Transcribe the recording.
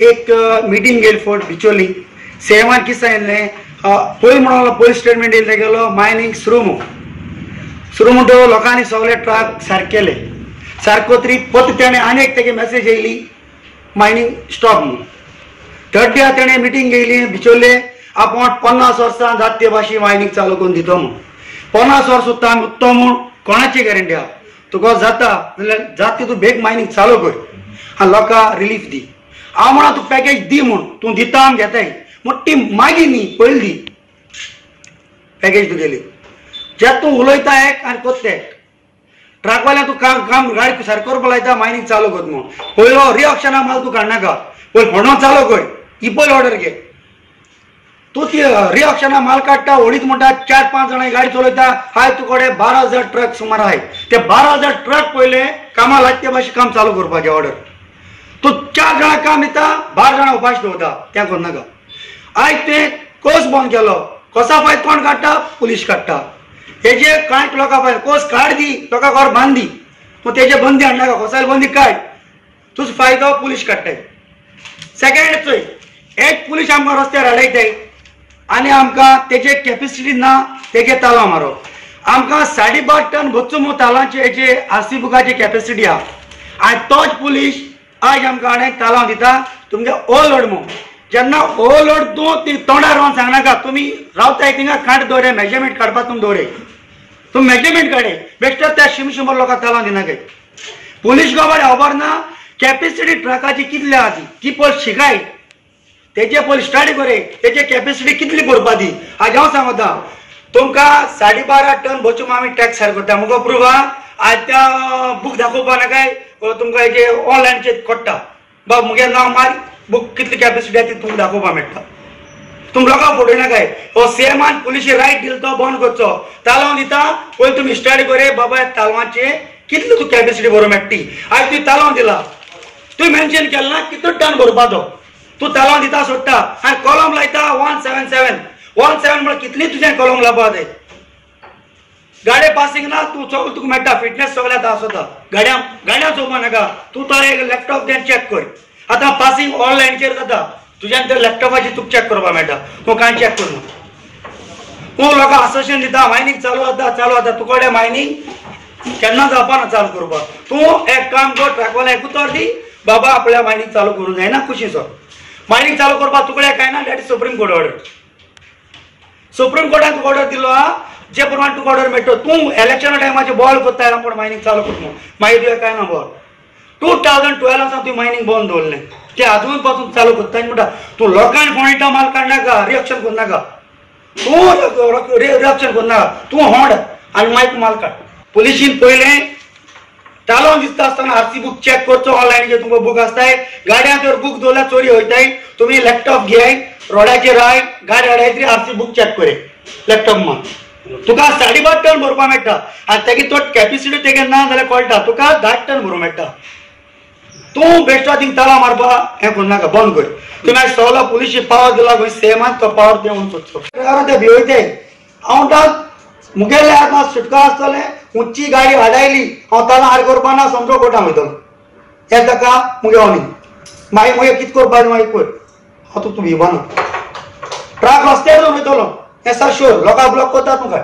एक मीटिंग गेली फोर्ट बिचोली सेवान किस सांगितलें पयलीं म्हणून पोलीस स्टेटमेंट येयले गेलो मायनिंग सुरू म्हणटो लोकांनी सगळे ट्रक सारकेले सारको तरी पत तेणें आनी एक तेगे मेसेज येयली मायनिंग स्टॉप म्हणून थर्ड डे तेणें मिटींग घेयली बिचोले आपण 50 वर्सां जात ते भाशेन मायनिंग चालू करून दितो म्हणून 50 वर्स उत्ता उत्तो म्हूण कोणाची गॅरंटी आहा तुका जाता जाल्यार जाता तूं बेग मायनिंग चालू कर आनी लोकांक रिलीफ दी हांव म्हणा तूं पॅकेज दी म्हूण तूं दिता आमी घेताय मोठी मागी न्ही पयली दी पॅकेज तुगेली जे तूं उलयता एक आनी कोत्ता एक ट्रकवाल्याक तूं काम गाडी सारको करपा लायता मायनिंग चालू कर म्हणून पयलो रिऑक्शना माल तूं काडनाका पयलीं फोंडो चालू कर ही पयली ऑर्डर घे तूं ती रिऑक्शना माल काडटा होडीत म्हणटा 4-5 जाणां गाडी चलयता हाय तुकडे 12,000 ट्रक सुमार आहाय ते 12,000 ट्रक पयले कामा लागते भाशेन काम चालू करपाचें ऑर्डर तूं 4 जाणां काम दिता 12 जाणां उपाश दवरता तें करनाका आयज ते कोस बंद केलो कोसा पाय कोण काडटा पुलीस काडटा तेजे कांय लोकां पाय कोस काड दी लोकांक घर बांद दी पूण तेजे बंदी हाडनाका कोसाय बंदी काड तुजो फायदो पुलीस काडटाय सेकंड चोय एक पुलीस आमकां रस्त्यार हाडयताय आनी आमकां तेजे कॅपेसिटी ना तेगे तालाव मारप आमकां 12.5 टन भोच्चो तालांचे हेजे आरसी बुकाची कॅपेसिटी आहा आनी तोच पुलीस आज आमकां आनी तालाव दिता तुमगे ओवरलोड म्हणून जेन्ना ओवरलोड तूं ती तोंडार रावन सांगनाका तुमी रावताय थिंगा कांट दवरे मेजरमेंट काडपाक तुमी दवरे तुमी मेजरमेंट काडे बेश्टो त्या शिमशंबर लोकांक तालाव दिनाकाय पुलीस गोबार खबर ना कॅपेसिटी ट्रकाची कितली आहा ती पळय शिकाय तेजे पयलीं स्टडी करे तेजे कॅपेसिटी कितली करपा दी आज हांव सांगता तुमकां 12.5 टन भोचून आमी टॅक्स सारको करता मुगो प्रूफ आहा आज त्या बूक दाखोवपा नाकाय तुमकां हेजे ऑनलायनचेर कोट्टा बाब मुगे नांव मार बूक कितली कॅपेसिटी आहा ती तुमकां दाखोवपा मेळटा तुमी लोकांक फोटो नाकाय हो सेमान पुलिशे रायट दिलो तो बंद करचो तालवां दिता पयलीं तुमी स्टडी करे बाबा तालवांचे कितली तूं कॅपेसिटी बरोवं मेळटी आज तुवें तालवां दिला तुवें मेन्शन केलें ना कितलो टन भरपाचो तू तालाव दिता सोडटा आनी कॉलम लायता 177 म्हळ्यार कितली तुजें कॉलम लावपा जाय गाडये पासिंग ना तूं सगळें तुका मेळटा फिटनेस सगळ्याक आसता गाड्या चोवपा नाका तूं तो एक लॅपटॉप घेवन चॅक कर आतां पासिंग ऑनलायनचेर जाता तुज्यान त्या लॅपटॉपाचेर तुका चॅक करपा मेळटा तूं कांय चॅक करना तूं लोकांक असोसिएशन दिता मायनिंग चालू जाता तुकोडे मायनिंग केन्ना जावपा ना चालू करपाक तूं एक काम कर ट्रकवाल्या एक उतर दी बाबा आपल्या मायनिंग चालू करूंक जायना खुशीचो मायनिंग चालू करपाक तुकडे काय ना that is supreme court order supreme कोर्टान तुका ऑर्डर दिलो हा जे प्रमाणे तुका ऑर्डर मेळटो तूं इलेक्शना टायमाचेर बॉल कोत्ता पण मायनिंग चालू करता मागीर तुवें काय ना बॉल 2012 सावन तुवें मायनिंग बंद दवरलें ते आजून पासून चालू करता म्हणटा तूं लोकांनी फोंडटा माल काडनाका रिएक्शन करनाका तूं रिएक्शन करनाका तूं होंड आनी मागीर माल काड पुलिशीन पयलें तालवां दिसता आसतना आरसी बुक चेक करचो ऑनलायन जे तुमकां बुक आसताय गाड्यांचेर बुक दवरल्यार चोरी वयताय तुमी लॅपटॉप घेय रोडाचेर राय गाडी हाडाय तरी आरसी बुक चेक करे लॅपटॉप मान तुका 12.5 टन भरपा मेळटा आनी तेगे तो कॅपेसिटी तेगे ना जाल्यार कळटा तुका 10 टन भरूंक मेळटा तूं बेश्टो थिंग ताला मारपा हें करनाका बंद कर तुमी सगळो पुलिशी पावर दिला खंय सेमान तो पावर देवन सोदचो ते भिवयताय हांव म्हणटा मुगेले आतां सुटका आसतलें उंची गाडी हाडायली हांव ताला हार करपा ना समजो कोर्टान वयतलो हें ताका मुगे ऑनिंग मागीर कितें करपा मागीर पळय हांव तूं भिवना ट्रक रस्त्यार वयतलो हें सर शुअर लोकांक ब्लॉक करता तुका